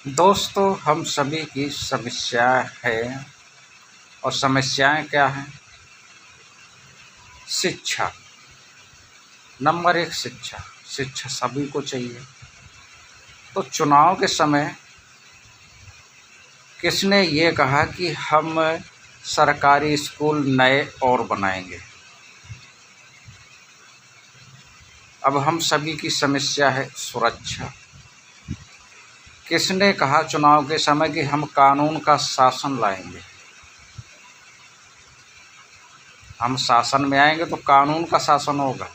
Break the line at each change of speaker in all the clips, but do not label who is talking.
दोस्तों, हम सभी की समस्या है और समस्याएं क्या हैं? शिक्षा। नंबर एक शिक्षा। शिक्षा सभी को चाहिए। तो चुनाव के समय किसने ये कहा कि हम सरकारी स्कूल नए और बनाएंगे? अब हम सभी की समस्या है सुरक्षा। किसने कहा चुनाव के समय कि हम कानून का शासन लाएंगे? हम शासन में आएंगे तो कानून का शासन होगा।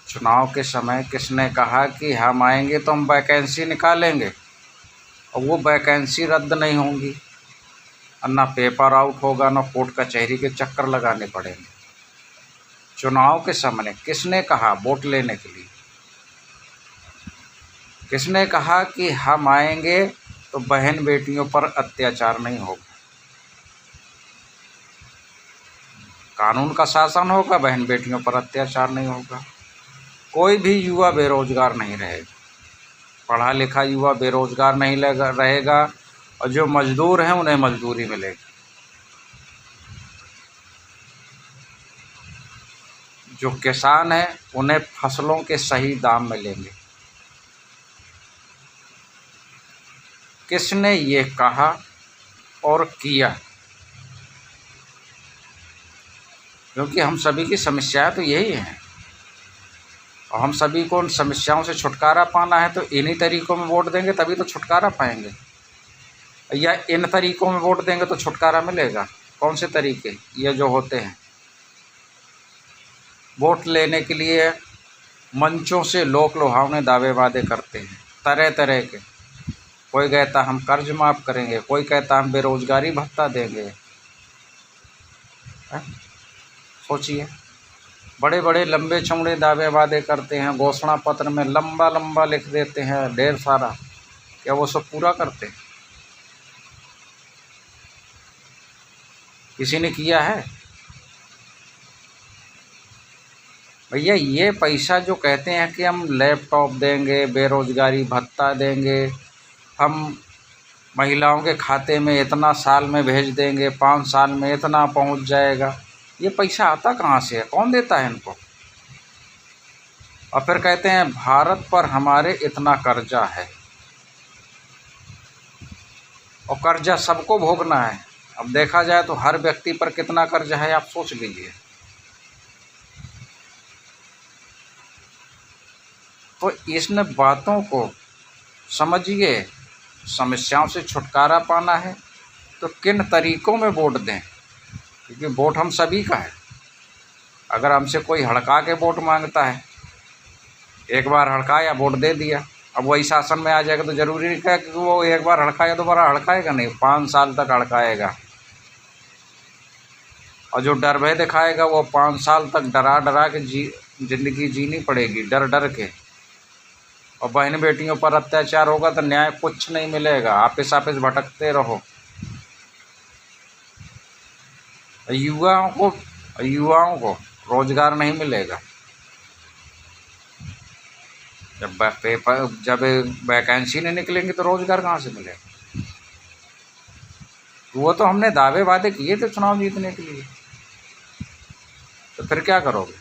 चुनाव के समय किसने कहा कि हम आएंगे तो हम वैकेंसी निकालेंगे और वो वैकेंसी रद्द नहीं होंगी और ना पेपर आउट होगा, ना कोर्ट कचहरी के चक्कर लगाने पड़ेंगे। चुनाव के समय किसने कहा वोट लेने के लिए? किसने कहा कि हम आएंगे तो बहन बेटियों पर अत्याचार नहीं होगा, कानून का शासन होगा, बहन बेटियों पर अत्याचार नहीं होगा, कोई भी युवा बेरोजगार नहीं रहेगा, पढ़ा लिखा युवा बेरोजगार नहीं रहेगा और जो मजदूर हैं उन्हें मजदूरी मिलेगी, जो किसान हैं उन्हें फसलों के सही दाम मिलेंगे। किसने ये कहा और किया? क्योंकि हम सभी की समस्याएं तो यही हैं और हम सभी को उन समस्याओं से छुटकारा पाना है, तो इन्हीं तरीकों में वोट देंगे तभी तो छुटकारा पाएंगे, या इन तरीकों में वोट देंगे तो छुटकारा मिलेगा? कौन से तरीके ये जो होते हैं? वोट लेने के लिए मंचों से लोक लुभावने दावे वादे करते हैं तरह तरह के। कोई कहता हम कर्ज माफ़ करेंगे, कोई कहता हम बेरोजगारी भत्ता देंगे। सोचिए, बड़े बड़े लंबे चौड़े दावे वादे करते हैं, घोषणा पत्र में लंबा लंबा लिख देते हैं ढेर सारा। क्या वो सब पूरा करते हैं? किसी ने किया है? भैया, ये पैसा जो कहते हैं कि हम लैपटॉप देंगे, बेरोजगारी भत्ता देंगे, हम महिलाओं के खाते में इतना साल में भेज देंगे, 5 साल में इतना पहुंच जाएगा, ये पैसा आता कहाँ से है? कौन देता है इनको? और फिर कहते हैं भारत पर हमारे इतना कर्जा है और कर्जा सबको भोगना है। अब देखा जाए तो हर व्यक्ति पर कितना कर्जा है, आप सोच लीजिए। तो इन बातों को समझिए। समस्याओं से छुटकारा पाना है तो किन तरीकों में वोट दें, क्योंकि वोट हम सभी का है। अगर हमसे कोई हड़का के वोट मांगता है, एक बार हड़काया वोट दे दिया, अब वही शासन में आ जाएगा तो ज़रूरी नहीं है कि वो एक बार हड़काया दोबारा हड़काएगा नहीं, 5 साल तक हड़काएगा। और जो डर भय दिखाएगा वो 5 साल तक डरा डरा के ज़िंदगी जीनी पड़ेगी, डर डर के। और बहन बेटियों पर अत्याचार होगा तो न्याय कुछ नहीं मिलेगा, आपिस आपिस भटकते रहो। युवाओं को रोजगार नहीं मिलेगा। जब वैकेंसी नहीं निकलेंगी तो रोजगार कहाँ से मिलेगा? वो तो हमने दावे वादे किए थे चुनाव जीतने के लिए, तो फिर क्या करोगे?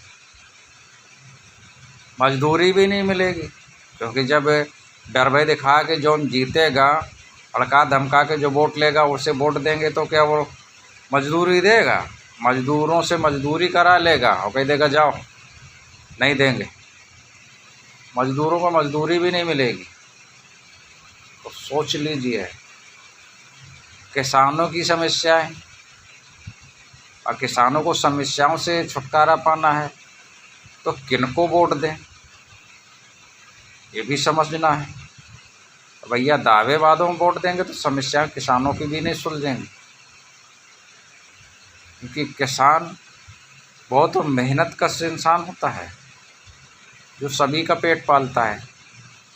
मजदूरी भी नहीं मिलेगी, क्योंकि जब डर भय दिखा के जो जीतेगा, हड़का धमका के जो वोट लेगा उसे वोट देंगे तो क्या वो मजदूरी देगा? मजदूरों से मजदूरी करा लेगा और कह देगा जाओ, नहीं देंगे। मजदूरों को मजदूरी भी नहीं मिलेगी। तो सोच लीजिए, किसानों की समस्याएं, और किसानों को समस्याओं से छुटकारा पाना है तो किनको वोट दें, ये भी समझना है। भैया, दावे वादों में वोट देंगे तो समस्या किसानों की भी नहीं सुलझेंगी, क्योंकि किसान बहुत मेहनत कश इंसान होता है जो सभी का पेट पालता है।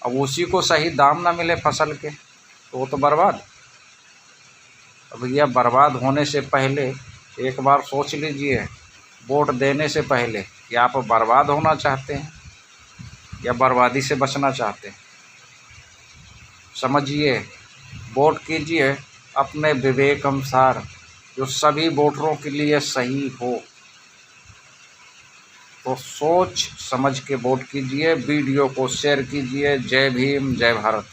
अब उसी को सही दाम ना मिले फसल के तो वो तो बर्बाद। तो भैया, बर्बाद होने से पहले एक बार सोच लीजिए, वोट देने से पहले, कि आप बर्बाद होना चाहते हैं या बर्बादी से बचना चाहते हैं। समझिए, वोट कीजिए अपने विवेक अनुसार, जो सभी वोटरों के लिए सही हो। तो सोच समझ के वोट कीजिए। वीडियो को शेयर कीजिए। जय भीम, जय भारत।